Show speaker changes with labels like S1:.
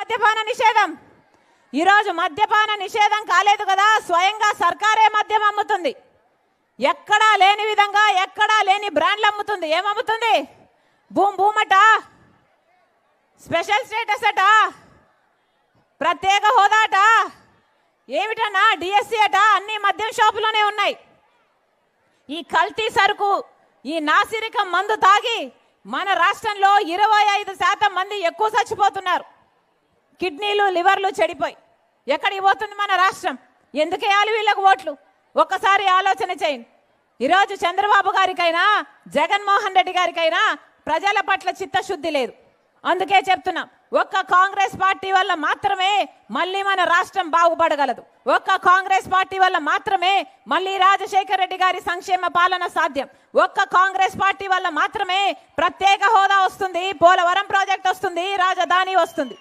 S1: మద్యపాన నిషేధం. ఈరోజు మద్యపాన నిషేధం కాలేదు కదా, స్వయంగా సర్కారే మద్యం అమ్ముతుంది. ఎక్కడా లేని విధంగా, ఎక్కడా లేని బ్రాండ్లు అమ్ముతుంది. ఏమమ్ముతుంది? భూమ్ అట, స్పెషల్ స్టేటస్ అట, ప్రత్యేక హోదా అట, ఏమిటన్నా డిఎస్సి అట, అన్ని మద్యం షాపులోనే ఉన్నాయి. ఈ కల్తీ సరుకు, ఈ నాసిరకం మందు తాగి మన రాష్ట్రంలో 25% మంది ఎక్కువ చచ్చిపోతున్నారు. కిడ్నీలు, లివర్లు చెడిపోయి ఎక్కడికి పోతుంది మన రాష్ట్రం? ఎందుకు వేయాలి వీళ్ళకు ఓట్లు? ఒక్కసారి ఆలోచన చేయండి. ఈరోజు చంద్రబాబు గారికైనా జగన్మోహన్ రెడ్డి గారికైనా ప్రజల పట్ల చిత్తశుద్ధి లేదు. అందుకే చెప్తున్నాం, ఒక్క కాంగ్రెస్ పార్టీ వల్ల మాత్రమే మళ్ళీ మన రాష్ట్రం బాగుపడగలదు. ఒక్క కాంగ్రెస్ పార్టీ వల్ల మాత్రమే మళ్ళీ రాజశేఖర రెడ్డి గారి సంక్షేమ పాలన సాధ్యం. ఒక్క కాంగ్రెస్ పార్టీ వల్ల మాత్రమే ప్రత్యేక హోదా వస్తుంది, పోలవరం ప్రాజెక్ట్ వస్తుంది, రాజధాని వస్తుంది.